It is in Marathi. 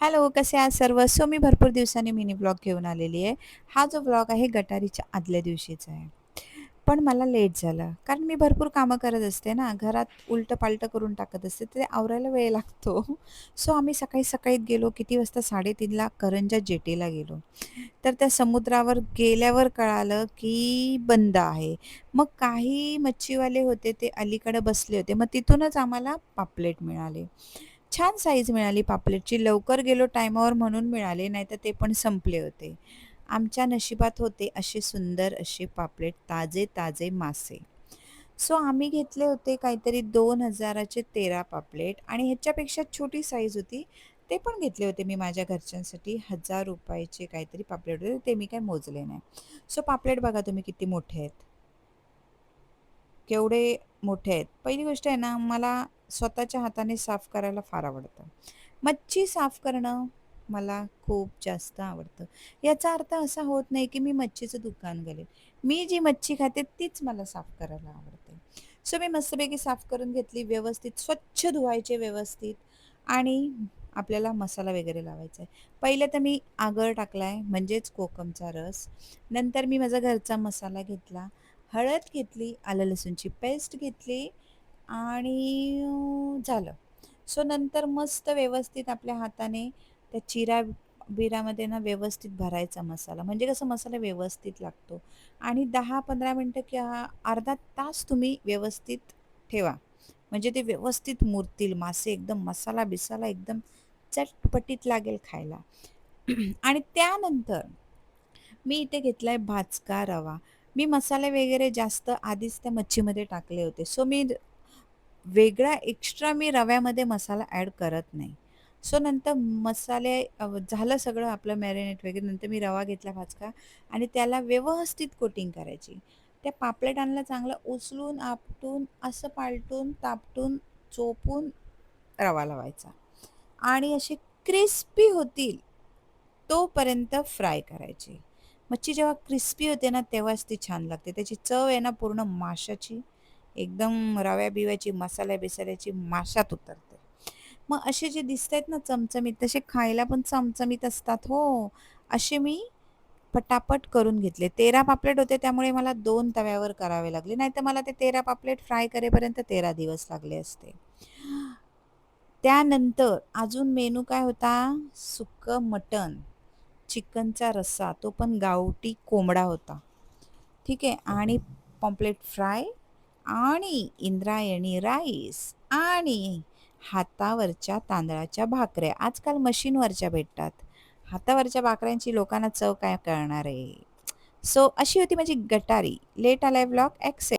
हॅलो, कसे आहात सर्व? मी भरपूर दिवसांनी मिनी ब्लॉग घेऊन आलेली आहे. हा जो ब्लॉग आहे गटारीच्या आदल्या दिवशीचा आहे. पण मला लेट झालं, कारण मी भरपूर कामं करत असते ना, घरात उलटं-पालटं करून टाकत असते, ते आवरायला वेळ लागतो. आम्ही सकाळी-सकाळीच गेलो. किती वाजता? 3:30ला करंजा जेटीला गेलो. तर त्या समुद्रावर गेल्यावर कळालं, की बंद आहे. मग काही मच्छीवाले होते, ते अलीकडे बसले होते. मग तिथूनच आम्हाला पापलेट मिळाले. छान साईज मिळाली पापलेटची. लवकर गेलो टायमावर म्हणून मिळाले, नाहीतर ते पण संपले होते. आमच्या नशिबात होते असे सुंदर असे पापलेट, ताजे-ताजे मासे. आम्ही घेतले होते काहीतरी 2,000 चे 13 पापलेट आणि ह्याच्यापेक्षा छोटी साईज होती. ते पण घेतले होते मी माझ्या घरच्यांसाठी. ₹1000 चे काहीतरी पापलेट होते. ते मी काही मोजले नाही. पापलेट बघा तुम्ही किती मोठे आहेत. केवढे मोठे आहेत. पहिली गोष्ट आहे ना, मला स्वतःच्या हाताने साफ करायला फार आवडतं. मच्छी साफ करणं मला खूप जास्त आवडतं. याचा अर्थ असा होत नाही, की मी मच्छीचं दुकान घालेल. मी जी मच्छी खाते तीच मला साफ करायला आवडते. मी मस्तपैकी साफ करून घेतली व्यवस्थित, स्वच्छ धुवायचे व्यवस्थित आणि आपल्याला मसाला वगैरे लावायचा आहे. पहिलं तर मी आगळ टाकलाय म्हणजेच कोकमचा रस. नंतर मी माझा घरचा मसाला घेतला. हळद घेतली, आलं लसूणची पेस्ट घेतली आणि झालं. नंतर मस्त व्यवस्थित आपल्या हाताने त्या चिरा-बिरामध्ये ना व्यवस्थित भरायचा मसाला. म्हणजे कसं मसाला व्यवस्थित लागतो आणि 10-15 मिनिटं किंवा अर्धा तास तुम्ही व्यवस्थित ठेवा. म्हणजे ते व्यवस्थित मुरतील मासे एकदम मसाला-बिसाला एकदम चटपटीत लागेल खायला. आणि त्यानंतर मी इथे घेतलाय भाजका रवा. मी मसाले वगैरे जास्त आधीच त्या मच्छीमध्ये टाकले होते. मी वेगळा एक्स्ट्रा मी रव्यामध्ये मसाला ॲड करत नाही. नंतर मसाले झालं सगळं आपलं मॅरिनेट वगैरे. नंतर मी रवा घेतला भाजका आणि त्याला व्यवस्थित कोटिंग करायची. त्या पापलेटांना चांगलं उचलून, आपटून, असं पालटून, तापटून, चोपून रवा लावायचा आणि असे क्रिस्पी होतील तोपर्यंत फ्राय करायची. मच्छी जेव्हा क्रिस्पी होते ना, तेव्हाच ती छान लागते. त्याची चव आहे ना पूर्ण माशाची, एकदम रव्या-बिव्याची, मसाल्या-बिसाल्याची माशात उतरते. मग असे जे दिसतायत ना चमचमीत, तसे खायला पण चमचमीत असतात हो. असे मी पटापट करून घेतले. 13 पापलेट होते त्यामुळे मला 2 तव्यावर करावे लागले. नाहीतर मला ते 13 पापलेट फ्राय करेपर्यंत 13 दिवस लागले असते. त्यानंतर अजून मेनू काय होता? सुक्कं मटण, चिकनचा रस्सा, तो पण गावठी कोंबडा होता. ठीक आहे आणि पॉम्पलेट फ्राय आणि इंद्रायणी राईस आणि हातावरच्या तांदळाच्या भाकऱ्या. आजकाल मशीनवरच्या भेटतात. हातावरच्या भाकऱ्यांची लोकांना चव काय कळणार आहे. अशी होती माझी गटारी. लेट आलाय ब्लॉग. एक्सेप्ट.